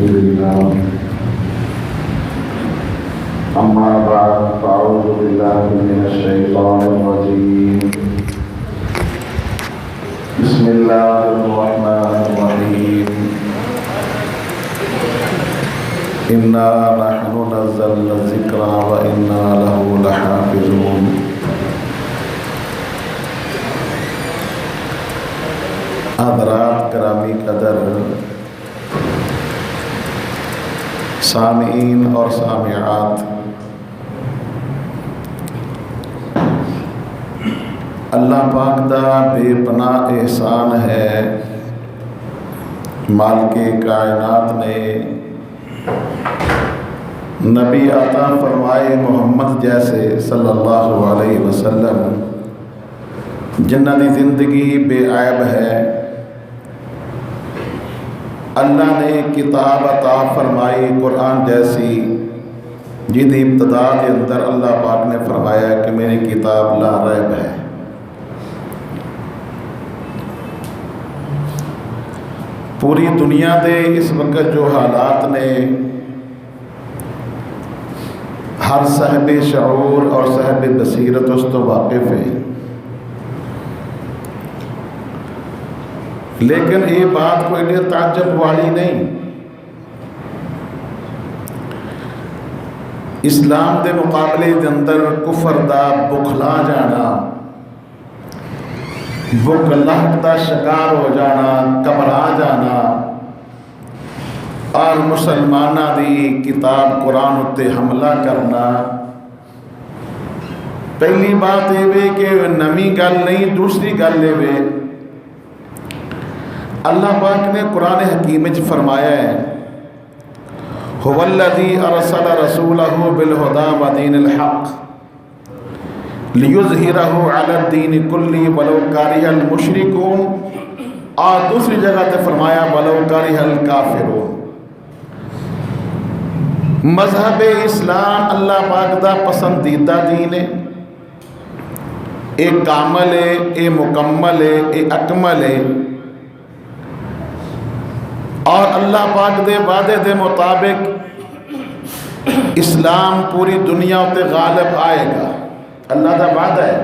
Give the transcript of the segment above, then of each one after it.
رسول الله أما بعد فأعوذ بالله من الشيطان الرجيم بسم الله الرحمن الرحيم إنا نحن نزلنا الذكر وإنا له لحافظون حضرات گرامی قدر سامعین اور سامعات، اللہ پاک دا بے پناہ احسان ہے، مالک کائنات نے نبی عطا فرمائے محمد جیسے صلی اللہ علیہ وسلم جنہ دی زندگی بے عیب ہے۔ اللہ نے کتاب عطا فرمائی قرآن جیسی جن ابتدا کے اندر اللہ پاک نے فرمایا کہ میری کتاب لا ریب ہے۔ پوری دنیا دے اس وقت جو حالات نے، ہر صاحب شعور اور صاحب بصیرت اس تو واقف ہے، لیکن یہ بات کوئی لئے تعجب والی نہیں۔ اسلام دے مقابلے دے اندر کفر دا بکھلا جانا، بکھلاہٹ دا شکار ہو جانا، گھبرا جانا اور مسلمانہ دی کتاب قرآن اتے حملہ کرنا، پہلی بات یہ کہ نمی گل نہیں، دوسری گل یہ اللہ پاک نے قرآن حکیم میں فرمایا ہے هو الذی ارسل رسولہ بالہدی ودین الحق لیظہرہ علی الدین کلہ ولو کارہ المشرکون، اور دوسری جگہ تے فرمایا ولو کارہ الکافرون۔ مذہب اسلام اللہ پاک دا پسندیدہ دین ہے، ایک کامل ہے، ایک مکمل ہے، ایک اکمل ہے، اور اللہ پاک دے وعدے دے مطابق اسلام پوری دنیا تے غالب آئے گا۔ اللہ دا وعدہ ہے،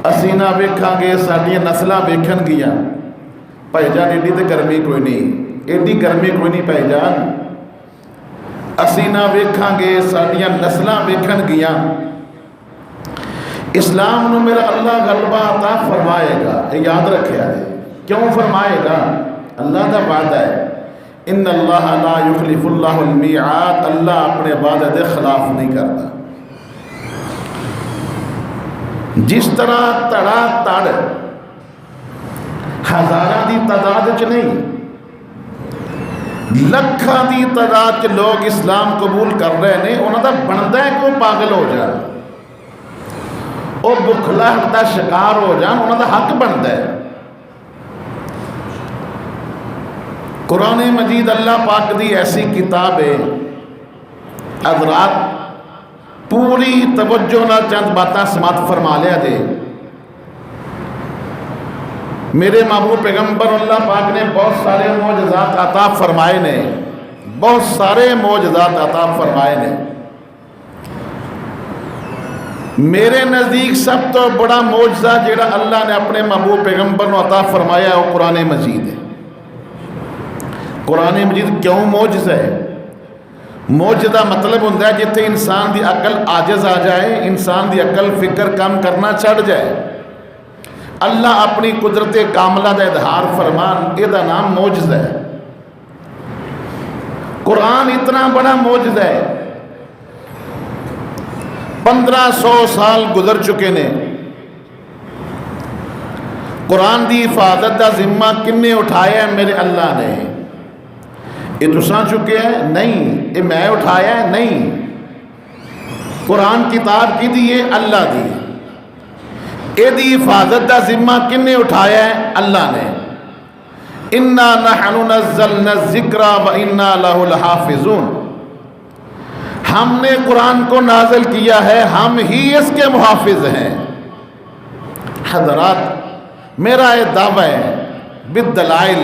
اسی نہ ویکھاں گے ساڈیاں نسلاں ویکھن گیاں، بھائی جان ایڈی تے گرمی کوئی نہیں، ایڈی گرمی کوئی نہیں بھائی جان، اسی نہ ویکھاں گے ساڈیاں نسلاں ویکھن گیاں، اسلام نو میرا اللہ غلبہ عطا فرمائے گا۔ یہ یاد رکھیا ہے، کیوں فرمائے گا؟ اللہ دا وعدہ ہے، ان اللہ لا یخلف اللہ المیعاد، اللہ اپنے وعدے دے خلاف نہیں کرتا۔ جس طرح تڑا تڑ ہزاراں دی تعداد چ نہیں، لکھاں دی تعداد چ لوگ اسلام قبول کر رہے ہیں، انہاں دا بندا ہے کہ وہ پاگل ہو جان، وہ بکھلاہٹ دا شکار ہو جان، انہاں دا حق بندا ہے۔ قرآن مجید اللہ پاک دی ایسی کتاب ہے، حضرات پوری توجہ نہ چند باتاں سماعت فرما لیا جے۔ میرے محبوب پیغمبر اللہ پاک نے بہت سارے معجزات عطا فرمائے نے، بہت سارے معجزات عطا فرمائے نے۔ میرے نزدیک سب تو بڑا معجزہ جڑا اللہ نے اپنے محبوب پیغمبر کو عطا فرمایا ہے وہ قرآن مجید ہے۔ قرآن مجید کیوں معجزہ ہے؟ معجزہ مطلب ہوتا ہے جتنے انسان دی عقل عاجز آ جائے، انسان دی عقل فکر کام کرنا چھڑ جائے، اللہ اپنی قدرت کاملہ دا اظہار فرمان، یہ دا نام معجزہ ہے۔ قرآن اتنا بڑا معجزہ ہے، 1500 سال گزر چکے نے، قرآن دی حفاظت دا ذمہ کن نے اٹھایا ہے؟ میرے اللہ نے۔ یہ تساں چکے ہیں؟ نہیں۔ یہ میں اٹھایا ہے؟ نہیں۔ قرآن کتاب کی دی ہے؟ اللہ دی۔ یہ دی حفاظت دا ذمہ کن نے اٹھایا ہے؟ اللہ نے۔ اِنَّا نَحْنُ نَزَّلْنَا الذِّكْرَ وَإِنَّا لَهُ لَحَافِظُونَ، ہم نے قرآن کو نازل کیا ہے، ہم ہی اس کے محافظ ہیں۔ حضرات میرا یہ دعویٰ ہے بالدلائل،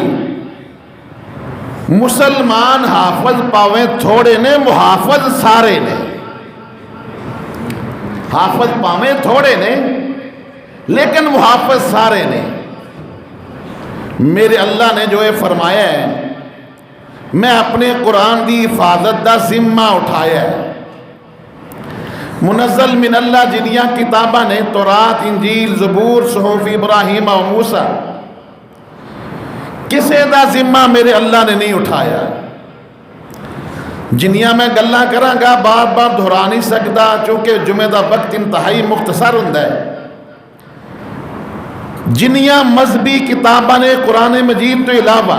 مسلمان حافظ پاویں تھوڑے نے، محافظ سارے نے۔ حافظ پاویں تھوڑے نے لیکن محافظ سارے نے۔ میرے اللہ نے جو یہ فرمایا ہے، میں اپنے قرآن دی حفاظت دا ذمہ اٹھایا ہے۔ منزل من اللہ جنیاں کتاباں نے، تورات، انجیل، زبور، صحف ابراہیم و موسیٰ، کسے دا ذمہ میرے اللہ نے نہیں اٹھایا۔ جنیاں میں گلاں کراں گا، بار بار دہرا نہیں سکتا چونکہ جمعہ دا وقت انتہائی مختصر ہوندا ہے۔ جنیاں مذہبی کتاباں نے قرآن مجید تو علاوہ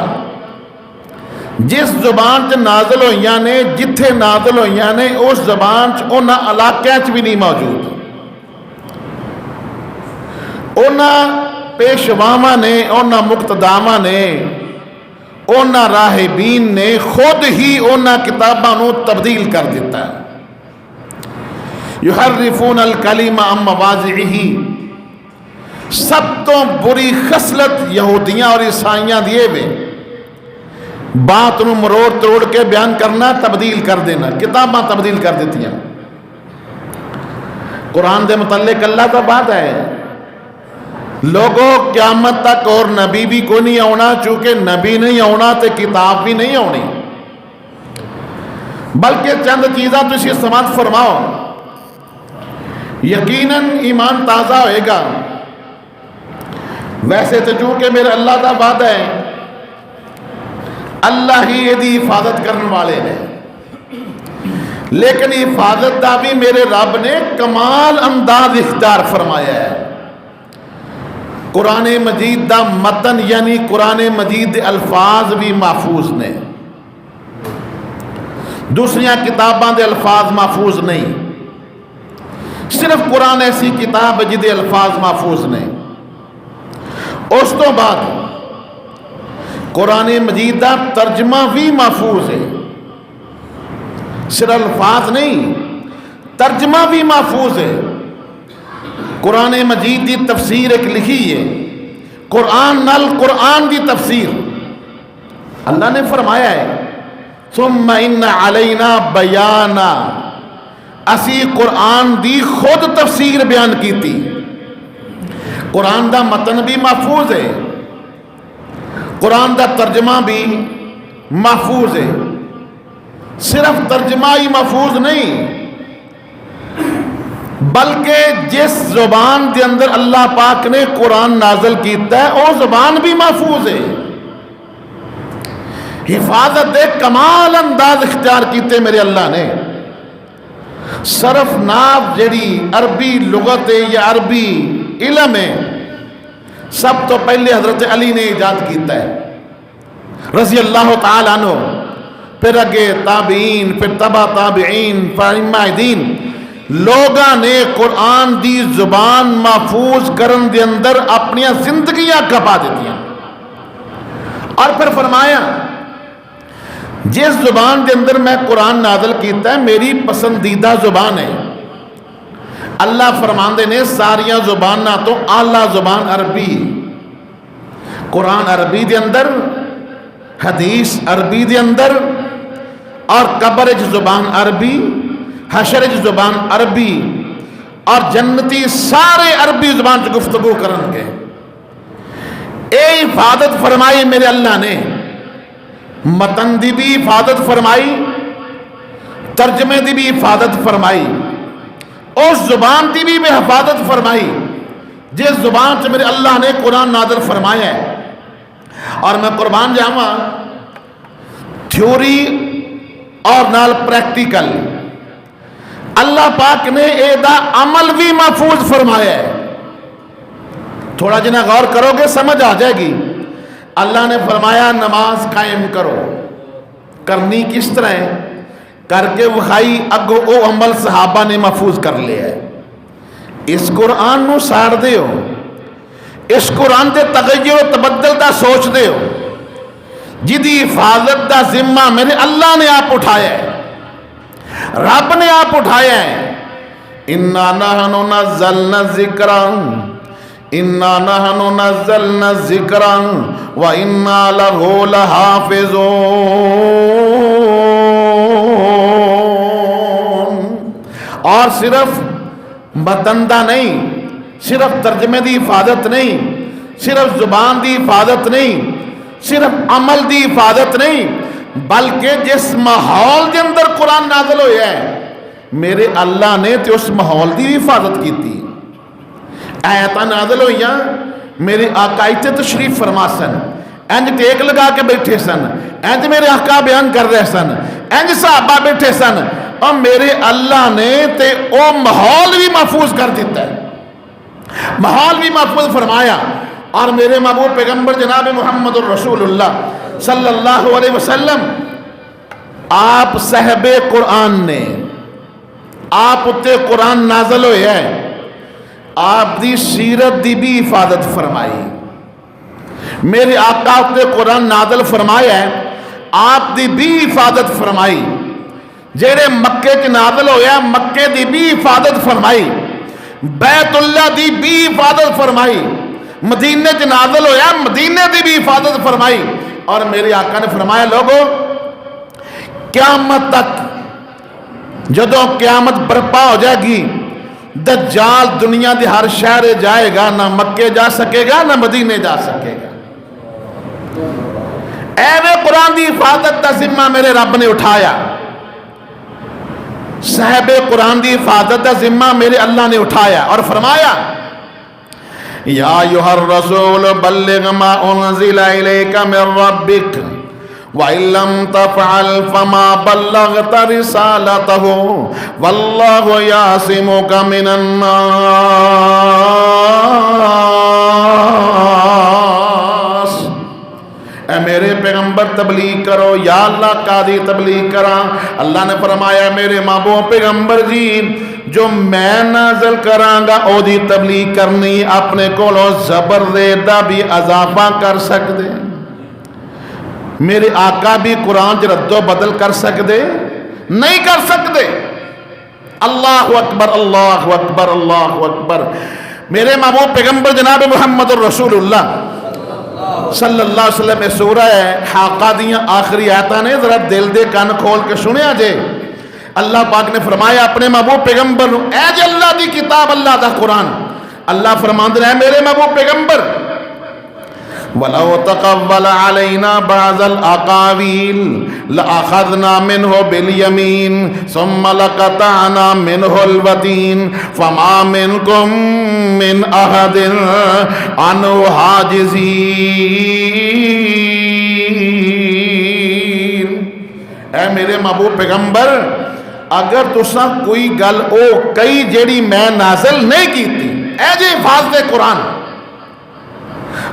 جس زبان چ نازل ہوئیاں نے، جتھے نازل ہوئیاں نے، اس زبان چ انہاں علاقے چ بھی نہیں موجود۔ انہاں پیشواواں نے، انہاں مقتداواں نے، انہاں راہبین نے خود ہی انہاں کتاباں نو تبدیل کر دیتا ہے۔ یحرفون الکلم عن مواضعہ، سب تو بری خصلت یہودیاں اور عیسائیاں دیے ہوئے، بات نو مروڑ توڑ کے بیان کرنا، تبدیل کر دینا، کتاباں تبدیل کر دیتی ہیں۔ قرآن دے متعلق اللہ کا بات ہے، لوگوں قیامت تک اور نبی بھی کوئی نہیں آنا، چونکہ نبی نہیں آنا تو کتاب بھی نہیں آنی۔ بلکہ چند چیزاں تو اسی سماعت فرماؤ، یقیناً ایمان تازہ ہوئے گا۔ ویسے تو چونکہ میرے اللہ کا وعدہ ہے، اللہ ہی یہ حفاظت کرنے والے نے، لیکن حفاظت دا بھی میرے رب نے کمال انداز اختیار فرمایا ہے۔ قرآن مجید دا متن یعنی قرآن مجید دے الفاظ بھی محفوظ نے، دوسریاں کتاباں دے الفاظ محفوظ نہیں، صرف قرآن ایسی کتاب ہے جدے الفاظ محفوظ نے۔ اس تو بعد قرآن مجید دا ترجمہ بھی محفوظ ہے، صرف الفاظ نہیں، ترجمہ بھی محفوظ ہے۔ قرآن مجید دی تفسیر ایک لکھی ہے، قرآن نال قرآن دی تفسیر، اللہ نے فرمایا ہے ثم ان علینا بیانا، اسی قرآن دی خود تفسیر بیان کی تھی۔ قرآن دا متن بھی محفوظ ہے، قرآن دا ترجمہ بھی محفوظ ہے، صرف ترجمہ ہی محفوظ نہیں بلکہ جس زبان دے اندر اللہ پاک نے قرآن نازل کیتا ہے وہ زبان بھی محفوظ ہے۔ حفاظت دے کمال انداز اختیار کیتے میرے اللہ نے۔ صرف ناب جڑی عربی لغت ہے یا عربی علم ہے، سب تو پہلے حضرت علی نے ایجاد کیتا ہے رضی اللہ تعالیٰ عنہ، پھر اگے تابعین، پھر تبع تابعین، پھر ائمہ دین، لوگاں نے قرآن دی زبان محفوظ کرن دے اندر اپنی زندگیاں کپا دیتیاں، اور پھر فرمایا جس زبان دے اندر میں قرآن نازل کیتا ہے میری پسندیدہ زبان ہے۔ اللہ فرماندے نے ساریاں زباناں تو اعلیٰ زبان عربی، قرآن عربی دے اندر، حدیث عربی دے اندر، اور قبر زبان عربی، حشر زبان عربی، اور جنتی سارے عربی زبان سے گفتگو کرن گے۔ اے حفاظت فرمائی میرے اللہ نے، متن دی بھی حفاظت فرمائی، ترجمے دی بھی حفاظت فرمائی، اس زبان دی بھی حفاظت فرمائی جس زبان سے میرے اللہ نے قرآن نازل فرمایا ہے۔ اور میں قربان جاواں، تھیوری اور نال پریکٹیکل اللہ پاک نے اے دا عمل بھی محفوظ فرمایا ہے۔ تھوڑا جنا غور کرو گے سمجھ آ جائے گی۔ اللہ نے فرمایا نماز قائم کرو، کرنی کس طرح ہے؟ کر کے وخائی اگو او عمل صحابہ نے محفوظ کر لیا ہے۔ اس قرآن نو ساڑ دے ہو، اس قرآن دے تغیر و تبدل دا سوچ دے ہو، جدی حفاظت دا ذمہ میرے اللہ نے آپ اٹھایا ہے، رب نے آپ اٹھایا ہے۔ اِنَّا نَحْنُ نَزَّلْنَا الذِّكْرَ انا نحن نزلنا الذکر و انا لہ لحافظون۔ اور صرف بتندہ نہیں، صرف ترجمے دی حفاظت نہیں، صرف زبان دی حفاظت نہیں، صرف عمل دی حفاظت نہیں، بلکہ جس ماحول کے اندر قرآن نازل ہویا ہے میرے اللہ نے تے اس ماحول دی بھی حفاظت کی تھی۔ آیتاں نازل ہوئیاں، میرے آقا ایتھے تشریف فرما سن، انج ٹیک لگا کے بیٹھے سن، انج میرے آقا بیان کر رہے سن، انج صحابہ بیٹھے سن، اور میرے اللہ نے تے او ماحول بھی محفوظ کر دیتا ہے، ماحول بھی محفوظ فرمایا۔ اور میرے محبوب پیغمبر جناب محمد الرسول اللہ صلی اللہ علیہ وسلم، آپ صاحب قرآن نے، آپ اتے قرآن نازل ہوئے ہیں، آپ دی سیرت دی بھی حفاظت فرمائی۔ میرے آقا اتے قرآن نازل فرمایا ہے، آپ دی بھی حفاظت فرمائی۔ جیڑے مکے چ نازل ہویا مکے دی بھی حفاظت فرمائی، بیت اللہ دی بھی حفاظت فرمائی، مدینے چ نازل ہویا مدینے دی بھی حفاظت فرمائی۔ اور میرے آقا نے فرمایا لوگو قیامت تک جدوں قیامت برپا ہو جائے گی، دجال دنیا دی ہر شہر جائے گا، نہ مکے جا سکے گا نہ مدینے جا سکے گا۔ ایویں قرآن دی حفاظت دا ذمہ میرے رب نے اٹھایا، صاحب قرآن دی حفاظت دا ذمہ میرے اللہ نے اٹھایا اور فرمایا یا ایھا الرسول بلغ ما انزل الیک من ربک وَإِن لَّمْ تَفْعَلْ فَمَا بَلَّغْتَ رِسَالَتَهُ وَاللَّهُ يَعْصِمُكَ مِنَ النَّاسِ۔ اے میرے پیغمبر تبلیغ کرو، یا اللہ قاضی تبلیغ کرا۔ اللہ نے فرمایا میرے محبوب پیغمبر جی جو میں نازل کراں گا او دی تبلیغ کرنی، اپنے کولوں زبر دے دا بھی اضافہ کر سکدے، میرے آقا بھی قرآن چ رد و بدل کر سکدے نہیں کر سکدے۔ اللہ اکبر اللہ اکبر اللہ اکبر۔ میرے محبوب پیغمبر جناب محمد الرسول اللہ صلی اللہ علیہ وسلم میں سورہ حاقہ دیاں آخری آیتاں نے ذرا دل دے کان کھول کے سنیا جے۔ اللہ پاک نے فرمایا اپنے محبوب پیغمبر نو، اے جے اللہ دی کتاب اللہ دا قرآن، اللہ فرماندے ہیں میرے محبوب پیغمبر وَلَوْ تَقَوَّلَ عَلَيْنَا بَعْضَ الْأَقَاوِيلِ لَأَخَذْنَا مِنْهُ بِالْيَمِينِ ثُمَّ لَقَطَعْنَا مِنْهُ الْوَتِينَ فَمَا مِنْكُمْ مِنْ أَحَدٍ عَنْهُ حَاجِزِينَ۔ اے میرے محبوب پیغمبر اگر تساں کوئی گل او کئی جیڑی میں نازل نہیں کی تھی، اے جی حفاظت قرآن،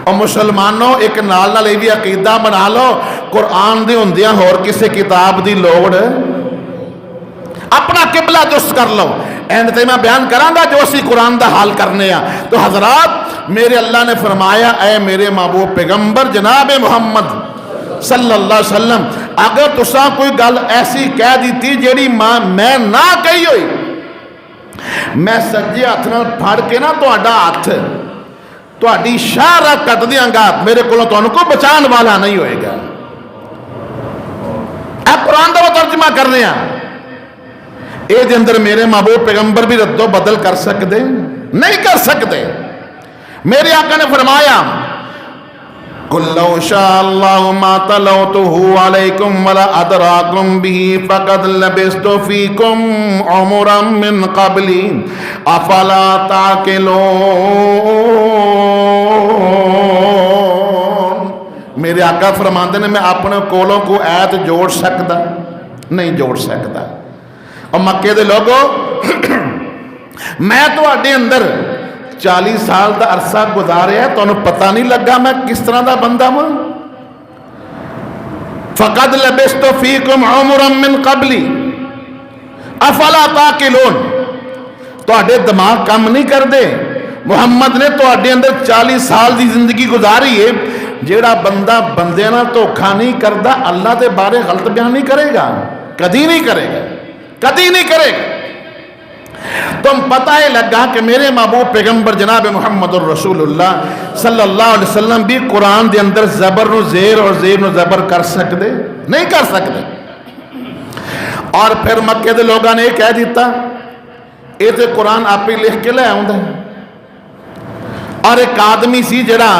اور مسلمانوں ایک نال نال بھی عقیدہ بنا لو قرآن دی ہوندیاں اور کسی کتاب دی لوڑ، اپنا قبلہ درست کر لو۔ اینڈ تے میں بیان کراں گا جو اسی قرآن دا حال کرنے ہیں۔ تو حضرات میرے اللہ نے فرمایا اے میرے محبوب پیغمبر جناب محمد صلی اللہ علیہ وسلم اگر تساں کوئی گل ایسی کہہ دیتی جیڑی میں نہ کہی ہوئی، میں سجے ہاتھ نال پھڑ کے نہ تہاڈا ہاتھ تہاڈی شاہ کٹ دیاں گا، میرے کو تانوں کو بچان والا نہیں ہوئے گا۔ اے قرآن دا وہ ترجمہ کر رہے ہیں، اے دے اندر میرے محبوب پیغمبر بھی رد و بدل کر سکتے نہیں کر سکتے۔ میرے آقا نے فرمایا قُلْ لَوْ شَاءَ اللَّهُ مَا تَلَوْتُهُ عَلَيْكُمْ وَلَا أَدْرَاكُمْ بِهِ فَقَدْ لَبِثْتُ فِيكُمْ عُمُرًا مِّن قَبْلِهِ أَفَلَا تَعْقِلُونَ۔ میرے آقا فرماندے نے میں اپنے کولوں کو ایت جوڑ سکتا نہیں جوڑ سکتا۔ اور مکے دے لوگوں میں تو اڈے اندر 40 سال دا عرصہ گزاریا تو انہوں پتہ نہیں لگا میں کس طرح دا بندہ ہوں۔ فَقَدْ لَبِثْتُ فِيكُمْ عُمُرًا مِّن قَبْلِي أَفَلَا تَعْقِلُونَ۔ تو اڈے دماغ کم نہیں کر دے، محمد نے تو اڈے اندر 40 سال دی زندگی گزاری ہے۔ جیڑا بندہ بندے نہ دھوکھا نہیں کردا اللہ دے بارے غلط بیان نہیں کرے گا، کدی نہیں کرے گا، کدی نہیں کرے گا۔ تم پتہ ہی لگا کہ میرے محبوب پیغمبر جناب محمد الرسول اللہ صلی اللہ علیہ وسلم بھی قرآن دے اندر زبر نو زیر اور زیر نو زبر کر سکتے نہیں کر سکتے. اور پھر مکے دے لوگاں نے یہ کہہ دیتا یہ تو قرآن آپ ہی لکھ کے لے آؤں. اور ایک آدمی سی جڑا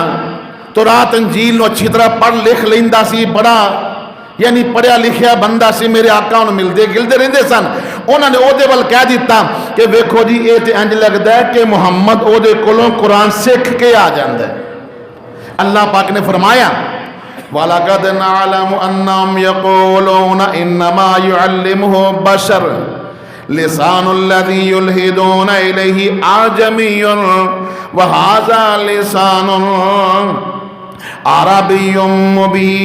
تورات انجیل نو اچھی طرح پڑھ لکھ لیندا سی, بڑا یعنی پڑھیا لکھیا بندہ سی, میرے آقا انہوں ملتے گلتے رہندے سن. انہوں نے او دے ول کہہ دیتا کہ ویکھو جی یہ تے انج لگدا ہے کہ محمد او دے کولوں قرآن سکھ کے آ جاندا ہے. اللہ پاک نے فرمایا وَلَقَدْ نَعْلَمُ أَنَّهُمْ يَقُولُونَ إِنَّمَا يُعَلِّمُهُ بَشَرٌ لِسَانُ الَّذِي يُلْحِدُونَ إِلَيْهِ أَعْجَمِيٌّ وَهَذَا لِسَانٌ عَرَبِيٌّ مُبِينٌ.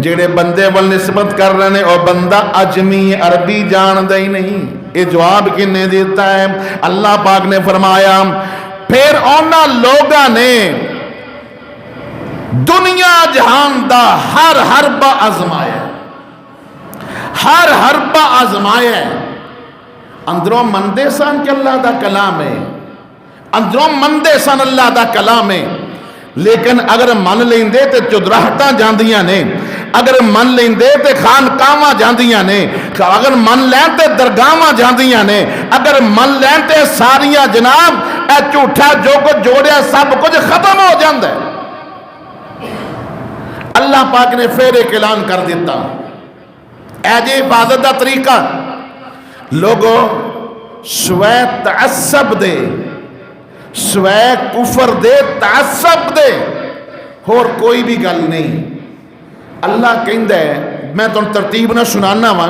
جڑے بندے وال نسبت کر رہے ہیں اور بندہ اجمی عربی جان دے ہی نہیں. یہ جواب کنے دیتا ہے؟ اللہ پاک نے فرمایا پھر اونا لوگاں نے دنیا جہان دا ہر حربہ آزمایا, ہر حربہ آزمایا. اندروں مندے سن کہ اللہ دا کلام ہے, اندروں مندے سن اللہ دا کلام ہے, لیکن اگر من لیندے تے چودراہتاں جاندیاں نے, اگر من لیندے تے خانقاواں جاندیاں نے, اگر من لین تے درگاواں جاندیاں نے, اگر من لین تے ساریاں جناب اے جھوٹا جو کچھ جوڑیا سب کچھ ختم ہو جاندے. اللہ پاک نے پھر ایک اعلان کر دیتا اے جی حفاظت دا طریقہ لوگو سوائے تعصب دے, سوائے کفر دے, تعصب دے اور کوئی بھی گل نہیں. اللہ کہندا ہے میں تم ترتیب نہ سنانا وا.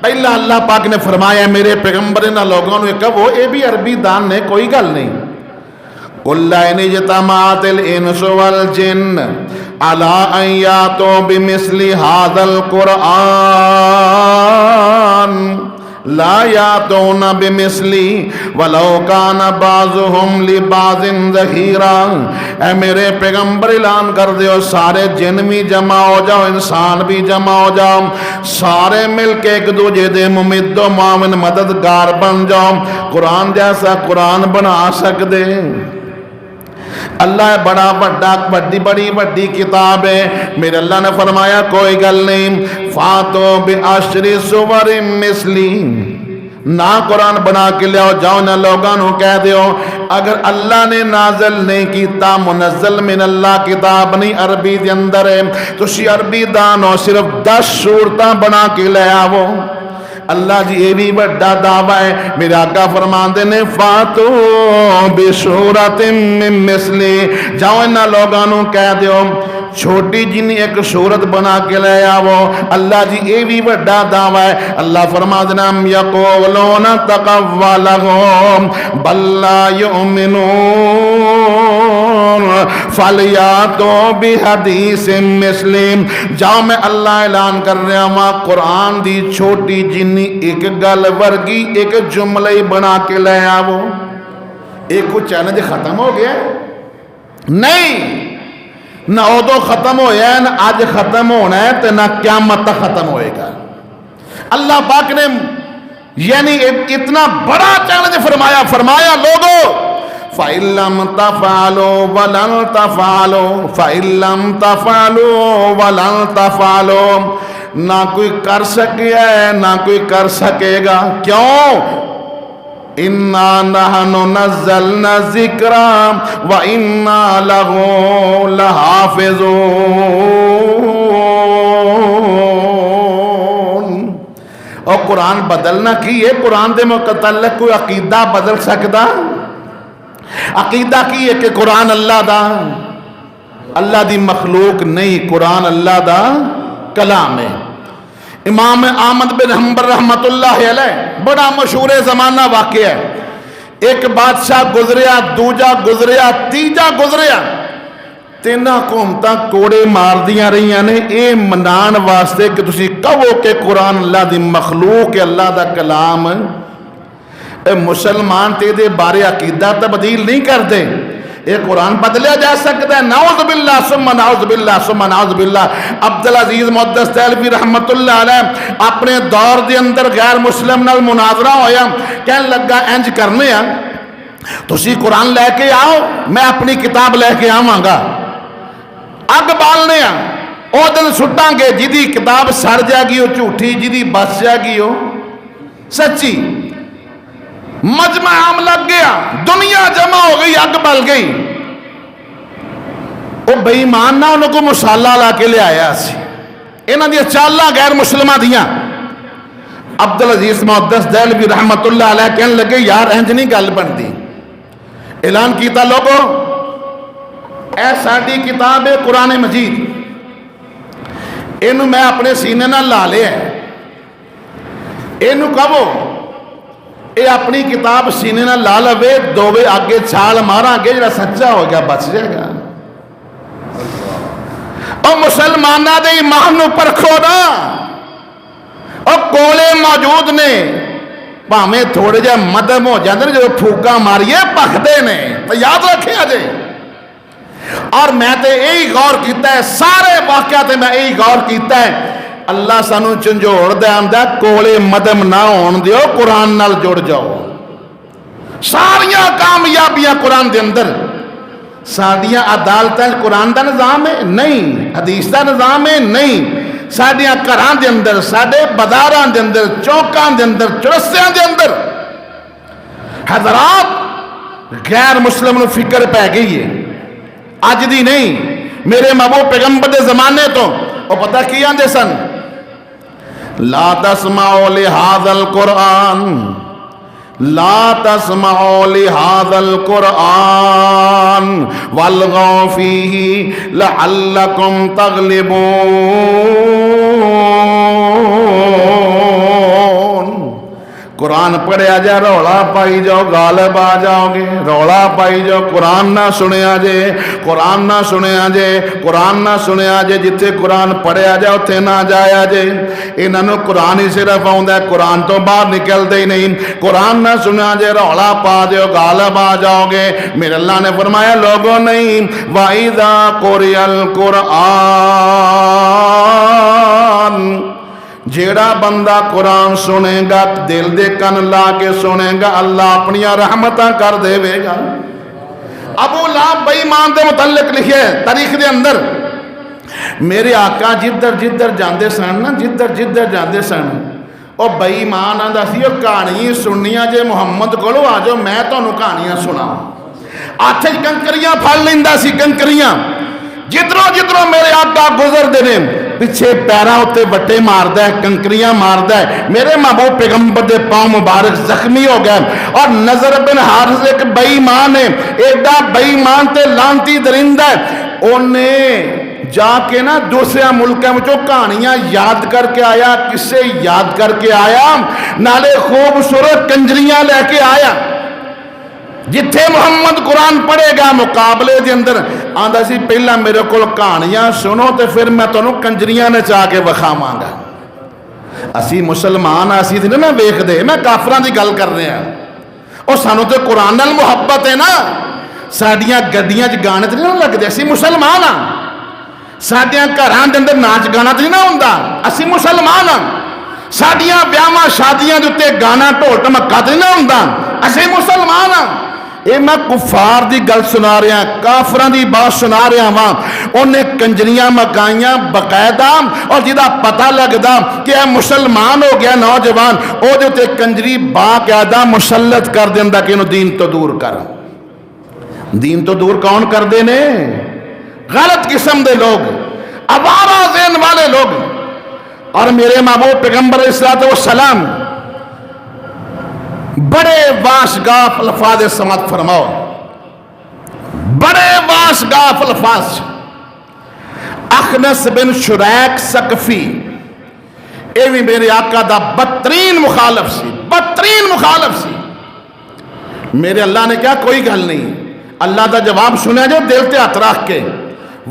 پہلا اللہ پاک نے فرمایا میرے پیغمبر نہ لوگوں نے کہو اے بھی عربی دان نے کوئی گل نہیں. قُلْ لَئِنِ اجْتَمَعَتِ الْإِنسُ وَالْجِنُّ عَلَىٰ أَن يَأْتُوا بِمِثْلِ هَٰذَا الْقُرْآنِ لا یاتون بمثلی ولو کان بعضهم لبعض ظہیرا. اے میرے پیغمبر اعلان کر دیو سارے جن بھی جمع ہو جاؤ, انسان بھی جمع ہو جاؤ, سارے مل کے ایک دوجے دے ممد و معاون مددگار بن جاؤ. قرآن جیسا قرآن بنا سکدے؟ اللہ بڑا بڑی بڑی کتاب ہے. میرے اللہ نے فرمایا کوئی گل نہیں, فاتو بعشر سور مثلی, نہ قرآن بنا کے لے جاؤ نہ لوگوں نے کہہ دیو اگر اللہ نے نازل نہیں کیتا, منزل من اللہ کتاب نہیں عربی دے اندر ہے, تو اسی عربی دانو صرف 10 صورتاں بنا کے لے آو. اللہ جی یہ بھی بڑا دعویٰ ہے. میرے آقا فرماندے نے فاتو بسورت من مثلی, جاؤ انہا لوگانوں کہہ دیو چھوٹی جنی ایک صورت بنا کے لے آو. اللہ جی یہ بھی بڑا دعویٰ ہے. اللہ فرماندے نے ہم یقولون تقولہم بل لا یؤمنون فلیاتو بحدیث مثلی. جاؤ میں اللہ اعلان کر رہا ہوں قرآن دی چھوٹی جنی ایک گل ورگی ایک جملہ بنا کے لے آو. ایک کو چیلنج ختم ہو گیا نہیں, نہ ادو ختم ہویا ہے نہ آج ختم ہونا ہے تو نہ قیامت تک ختم ہوئے گا. اللہ پاک نے یعنی اتنا بڑا چیلنج فرمایا لوگو فَإِن لَّمْ تَفْعَلُوا وَلَن تَفْعَلُوا فَإِن لَّمْ تَفْعَلُوا وَلَن تَفْعَلُوا. نہ کوئی کر سکے ہے نہ کوئی کر سکے گا. کیوں؟ اِنَّا نَحْنُ نَزَّلْنَا ذِكْرًا وَإِنَّا لَهُ لَحَافِظُونَ. اور قرآن بدلنا کی ہے, قرآن دے متعلق کوئی عقیدہ بدل سکتا؟ عقیدہ کی ہے کہ قرآن اللہ دا, اللہ دی مخلوق نہیں, قرآن اللہ دا کلام ہے. امام احمد بن حنبل رحمت اللہ علیہ بڑا مشہور زمانہ واقع ہے. ایک بادشاہ گزریا, دوجا گزریا, تیجا گزریا, تینہ قومتاں کوڑے مار دیاں رہیاں نے اے منان واسطے کہ تسی کہو کہ قرآن اللہ دی مخلوق ہے, اللہ دا کلام. اے مسلمان تے دے بارے عقیدہ تبدیل نہیں کر دے, یہ قرآن بدلیا جا سکتا ہے؟ نعوذ باللہ ثم نعوذ باللہ ثم نعوذ باللہ۔ عبدالعزیز محدث دہلوی رحمت اللہ علیہ اپنے دور دے اندر غیر مسلم نال مناظرہ ہویا، کہنے لگا انج کرنے ہیں تسی قرآن لے کے آؤ، میں اپنی کتاب لے کے آواں گا، اگ بالنے ہیں او دن سٹاں گے، جدی کتاب سڑ جائے گی وہ جھوٹھی، جدی بس جائے گی وہ سچی۔ مجمع عام لگ گیا، دنیا جمع ہو گئی، اگ بل گئی۔ وہ بے ایمان نہ انہوں کو مصالحہ لا کے لے آیا سی، انہاں دی چالاں غیر مسلمہ دیاں۔ عبدالعزیز محدث دہلوی رحمت اللہ علیہ کہنے لگے یار انج نہیں گل بندی، اعلان کیتا لوگو اے ساڈی کتاب ہے قرآن مجید، اینو میں اپنے سینے نہ لا لیا ہے، اینو کہو اے اپنی کتاب سینے نہ لا لوے، دووے آگے چھال مارا گے، جڑا سچا ہو گیا بچ جائے گا۔ او مسلمانہ دے ایمان نو پرکھو نا، او کولے موجود نے پاہمیں تھوڑے جائے مدم ہو جاندے نے، جو پھوکا ماریے پکھدے نے، تو یاد رکھیں آجے۔ اور میں تے یہی غور کیتا ہے، سارے واقعات میں یہی غور کیتا ہے، اللہ سانو چنجوڑ دے آندہ کولے مدم نہ ہون دیو، قرآن نال جڑ جاؤ۔ ساریاں کامیابیاں قرآن دے اندر، ساڑیاں عدالتیں قرآن دا نظام ہے نہیں، حدیث دا نظام ہے نہیں، ساڑیاں کران دے اندر، ساڑے بازاران دے اندر، چوکان دے اندر، چرسیاں دے اندر۔ حضرات غیر مسلم نو فکر پہ گئی ہے، آج دی نہیں، میرے محبوب پیغمبر دے زمانے تو وہ پتہ کیا دے سن، لا تسمعوا لهذا القرآن لا تسمعوا لهذا القرآن والغوا فيه لعلكم تغلبون۔ قرآن پڑھیا جائے رولا پائی جاؤ غالب آ جاؤ گے، رولا پائی جاؤ قرآن نہ سنیا جے، قرآن نہ سنیا جے، قرآن نہ سنیا جے، جتھے قرآن پڑھیا جائے اتھے نہ جایا جے۔ انہوں قرآن ہی صرف آؤں ہے، قرآن تو باہر نکل دے نہیں، قرآن نہ سنیا جے، رولا پا دیو غالب آ جاؤ گے۔ میرے اللہ نے فرمایا لوگوں نہیں، وَإِذَا قُرِئَ الْقُرْآنُ، جیڑا بندہ قرآن سنے گا، دل دے کن لا کے سنے گا، اللہ اپنی رحمتاں کر دے گا۔ ابو لہب بے ایمان دے متعلق لکھے تاریخ دے اندر، میرے آقا جدھر جدھر جاندے سن نا، جدھر جدھر جاندے سن، او بے ایمان آندا سی او کہانی سننیاں جے محمد کولو آ جاؤ میں تانوں کہانیاں سناؤں۔ ہاتھ وچ کنکریاں پھڑ لیندا سی، کنکریاں جدھروں جدھروں میرے آقا گزردے نے، پیچھے پیراں اتے وٹے ماردا ہے، کنکریاں ماردا ہے۔ میرے محبوب پیغمبر دے پاؤں مبارک زخمی ہو گئے، اور نظر بن حارث ایک بے ایمان ہے، ایڈا بے ایمان تے لانتی درندہ ہے، انہیں جا کے نا دوسرے ملکوں میں جو کہانیاں یاد کر کے آیا، کسے یاد کر کے آیا، نالے خوبصورت کنجریاں لے کے آیا۔ جتھے محمد قرآن پڑھے گا مقابلے دے اندر آندا سی پہلا میرے کو کہانیاں سنو تے پھر میں تانوں کنجریاں نچا کے وکھاواں گا۔ اسی مسلمان اسی تے نہ ویکھ دے، میں کافراں دی گل کر رہا ہوں، اور سانوں تے قرآن نال محبت ہے نا، ساڈیاں گڈیاں وچ گانے تے نہیں لگدے، اسی مسلمان ہاں، ساڈیاں گھراں دے اندر ناچ گانا تے نہیں ہوندا، اسی مسلمان ہاں، ساڈیاں بیاواں شادیاں دے اوتے گانا ڈھول ڈھمکا تے نہیں ہوندا، اسی مسلمان ہاں۔ اے میں کفار دی گل سنا رہا ہاں، کافران دی بات سنا رہا ہاں، انہیں کنجریاں مکائیاں بقاعدہ، اور جدا پتہ لگدا کہ اے مسلمان ہو گیا نوجوان، او دے تے کنجری باقاعدہ مسلط کر دیندا کہ انہوں دین تو دور کر۔ دین تو دور کون کر دینے؟ غلط قسم دے لوگ، عوارہ ذہن والے لوگ۔ اور میرے محبوب پیغمبر علیہ السلام بڑے واشگاف الفاظ سماعت فرماؤ، بڑے واشگاف الفاظ۔ اخنس بن شریک ثقفی، اے بھی میرے آقا دا بدترین مخالف سی، بدترین مخالف سی۔ میرے اللہ نے کہا کوئی گل نہیں، اللہ دا جواب سنے جو دل تے ہاتھ رکھ کے،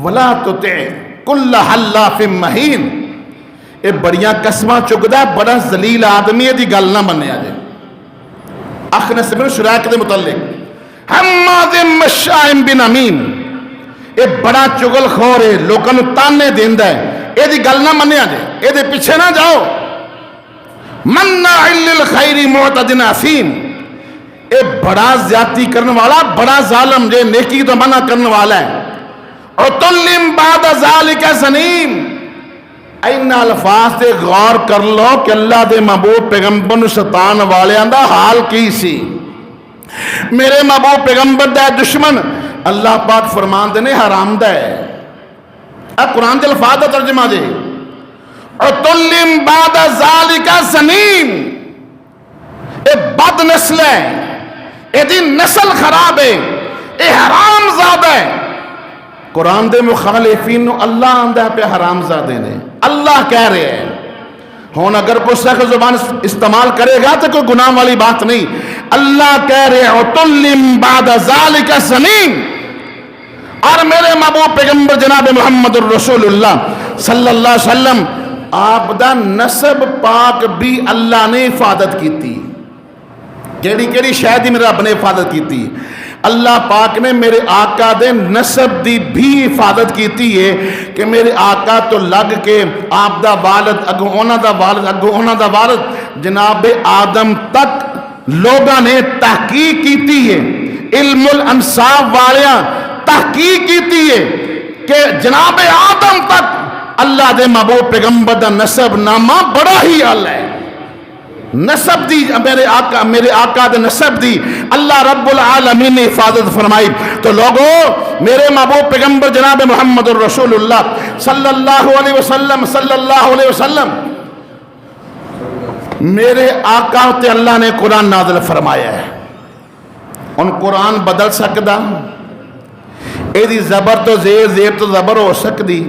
وَلَا تُطِعْ كُلَّ حَلَّافٍ مَّہِینٍ۔ اے بڑیاں قسماں چکدا ہے، بڑا ذلیل آدمی ہے دی گل نہ منیا جائے۔ اخنس بن شریک دے متعلق حماد مشاء بنمیم، یہ بڑا چگل خور ہے، لوگوں کو تانے دیندا ہے، یہ دی گل نہ منیا جے، یہ دے پیچھے نہ جاؤ۔ مناع للخیر معتد اثیم، یہ بڑا زیادتی کرنے والا، بڑا ظالم جے، نیکی تو منع کرنے والا ہے۔ عتل بعد ذالک زنیم، این الفاظ تے غور کر لو کہ اللہ دے محبوب پیغمبر ستان والیاں دا حال کی سی۔ میرے محبوب پیغمبر دا دشمن اللہ پاک فرمان دے نے حرام دا ہے۔ اب قرآن دے الفاظ دا ترجمہ دے، عتل بعد ذالک زنیم، اے بد نسل ہے، اے دی نسل خراب ہے، اے حرام زادہ ہے۔ قرآن دے مخالفین نو اللہ آندہ پہ حرام زادے نے، اللہ کہہ رہے ہیں۔ ہون اگر کوئی سخت زبان استعمال کرے گا تو کوئی گناہ والی بات نہیں، اللہ کہہ رہے ہیں عتل بعد ذالک زنیم۔ اور میرے محبوب پیغمبر جناب محمد الرسول اللہ صلی اللہ علیہ وسلم، آپ دا نسب پاک بھی اللہ نے حفاظت کی تھی۔ کیڑی کیڑی شاید ہی میرے رب نے حفاظت کی تھی؟ اللہ پاک نے میرے آقا دے نسب دی بھی حفاظت کی تھی ہے کہ میرے آقا تو لگ کے آپ دا والد اگو اونا دا والد اگو اونا دا والد جناب آدم تک لوگاں نے تحقیق کی تھی ہے، علم الانصاب والیاں تحقیق کی تھی ہے کہ جناب آدم تک اللہ دے محبوب پیغمبر دا نسب نامہ بڑا ہی اعلی ہے۔ نسب دی میرے آقا دے نسب دی اللہ رب العالمین نے حفاظت فرمائی۔ تو لوگوں، میرے محبوب پیغمبر جناب محمد الرسول اللہ صلی اللہ علیہ وسلم میرے آقا تے اللہ نے قرآن نازل فرمایا ہے۔ ان قرآن بدل سکدا، اے دی زبر تو زیر، زیر تو زبر ہو سکدی،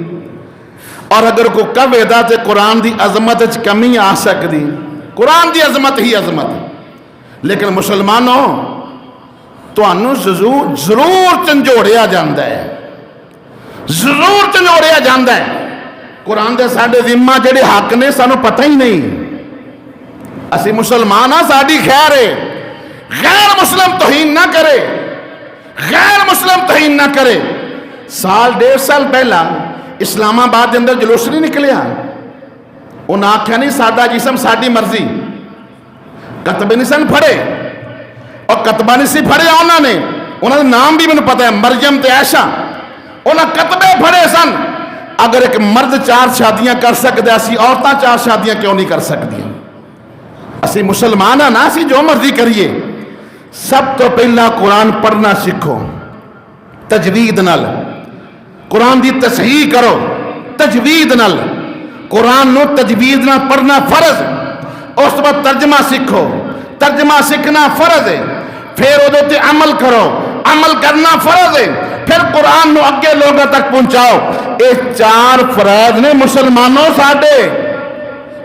اور اگر کوئی کہے دا تے قرآن دی عظمت وچ کمی آ سکدی۔ قرآن دی عظمت ہی عظمت، لیکن مسلمانوں تو انو ضرور چنجوڑیا جاندہ ہے، ضرور چنجوڑیا جاندہ ہے۔ قرآن دے ساڑھے ذمہ جڑے حق نے سانو پتہ ہی نہیں، اسی مسلمان ہاں، ساڑھی خیر ہے، غیر مسلم توہین نہ کرے، غیر مسلم توہین نہ کرے۔ سال 1.5 سال پہلا اسلام آباد اندر جلوس نہیں نکلیا، ان آنکھیں نہیں سادہ جسم ساڑھی مرضی، کتبے نہیں سن پھڑے، اور کتبہ نہیں سی پھڑے انہوں نے نام بھی میں پتہ ہے، مریم تے عائشہ، انہوں نے کتبے پھڑے سن۔ اگر ایک مرد 4 شادیاں کر سکتے، اسی عورتاں 4 شادیاں کیوں نہیں کر سکتی؟ اسی مسلمان ہیں نا، اسی جو مرضی کریے۔ سب تو پہلا قرآن پڑھنا سکھو تجوید نال، قرآن دی تصحیح کرو تجوید نال، قرآن نو تجوید نہ پڑھنا فرض، اس بعد ترجمہ سکھو، ترجمہ سکھنا فرض ہے، پھر وہ تے عمل کرو، عمل کرنا فرض ہے، پھر قرآن نو اگے لوگوں تک پہنچاؤ۔ یہ 4 فرائض نے مسلمانوں ساڈے،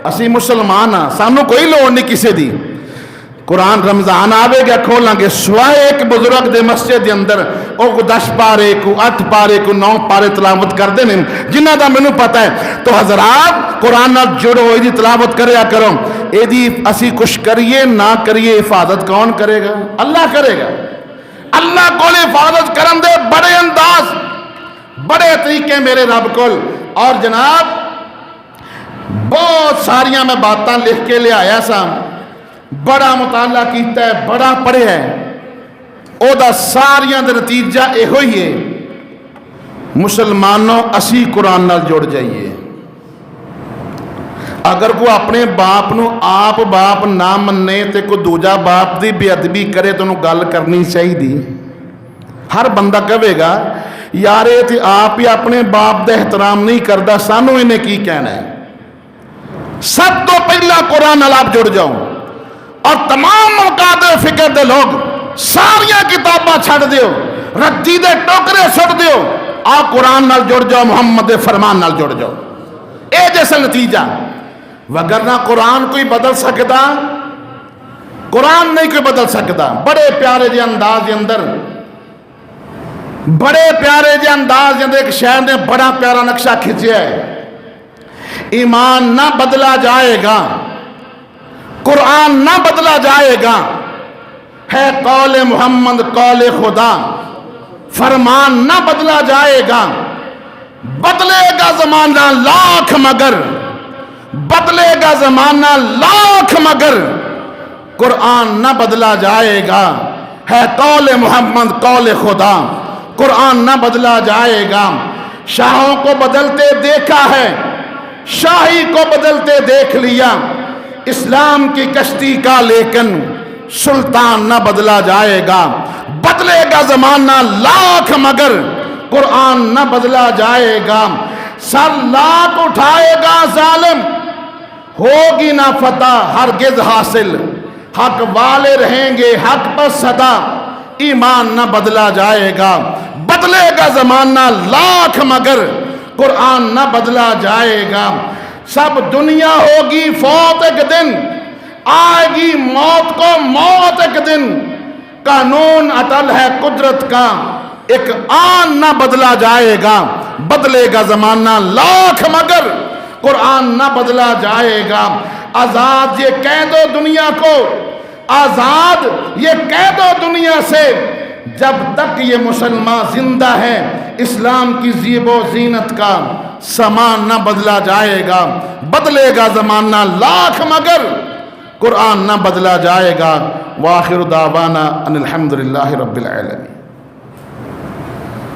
اسی مسلمان ہاں، سانو کوئی لوڑ نہیں کسی دی۔ قرآن رمضان آوے گا کھولاں گے، سوائے ایک بزرگ دے مسجد دے اندر او کو 10 پارے کو 8 پارے کو 9 پارے تلاوت کر دے نے، جنہ دا میں نے پتہ ہے۔ تو حضرات قرآن نال جڑو، اے دی تلاوت کریا کرو، اے دی اسی کچھ کریے نہ کریے، حفاظت کون کرے گا؟ اللہ کرے گا۔ اللہ کو حفاظت کرن دے بڑے انداز، بڑے طریقے میرے رب کول۔ اور جناب بہت ساریاں میں باتاں لکھ کے لے آیا سا، بڑا مطالعہ کیتا ہے، بڑا پڑھے ہے، او دا ساریاں دا نتیجہ اے ہوئی ہے، مسلمانوں اسی قرآن نال جڑ جائیے۔ اگر کوئی اپنے باپ نو آپ باپ نہ مننے تے کوئی دوجا باپ دی بے ادبی کرے تو انہوں گل کرنی چاہیے دی۔ ہر بندہ کہے گا یار یہ تے آپ ہی اپنے باپ دا احترام نہیں کردا، سانو انہیں کی کہنا ہے؟ سب تو پہلا قرآن نال آپ جڑ جاؤ، اور تمام موقعات فکر دے لوگ ساریاں کتاباں چھڑ دیو، ردی دے ٹوکرے سٹ دیو، آپ قرآن نال جڑ جاؤ، محمد دے فرمان نال جڑ جاؤ۔ اے جیسا نتیجہ، وگرنہ قرآن کوئی بدل سکتا؟ قرآن نہیں کوئی بدل سکتا۔ بڑے پیارے جے انداز دے اندر، بڑے پیارے جے انداز دے اندر ایک شاعر نے بڑا پیارا نقشہ کھینچا ہے، ایمان نہ بدلا جائے گا، قرآن نہ بدلا جائے گا، ہے قول محمد قول خدا، فرمان نہ بدلا جائے گا، بدلے گا زمانہ لاکھ مگر، بدلے گا زمانہ لاکھ مگر، قرآن نہ بدلا جائے گا، ہے قول محمد قول خدا، قرآن نہ بدلا جائے گا۔ شاہوں کو بدلتے دیکھا ہے، شاہی کو بدلتے دیکھ لیا، اسلام کی کشتی کا لیکن سلطان نہ بدلا جائے گا، بدلے گا زمانہ لاکھ مگر، قرآن نہ بدلا جائے گا۔ سر لاکھ اٹھائے گا ظالم، ہوگی نہ فتح ہرگز حاصل، حق والے رہیں گے حق پر سدا، ایمان نہ بدلا جائے گا، بدلے گا زمانہ لاکھ مگر، قرآن نہ بدلا جائے گا۔ سب دنیا ہوگی فوت ایک دن، آئے گی موت کو موت ایک دن، قانون اٹل ہے قدرت کا، ایک آن نہ بدلا جائے گا، بدلے گا زمانہ لاکھ مگر، قرآن نہ بدلا جائے گا۔ آزاد یہ کہہ دو دنیا کو، آزاد یہ کہہ دو دنیا سے، جب تک یہ مسلمان زندہ ہے اسلام کی زیب و زینت کا سامان نہ بدلا جائے گا، بدلے گا زمانہ لاکھ مگر، قرآن نہ بدلا جائے گا۔ وآخر دعوانا ان الحمدللہ رب العالمین۔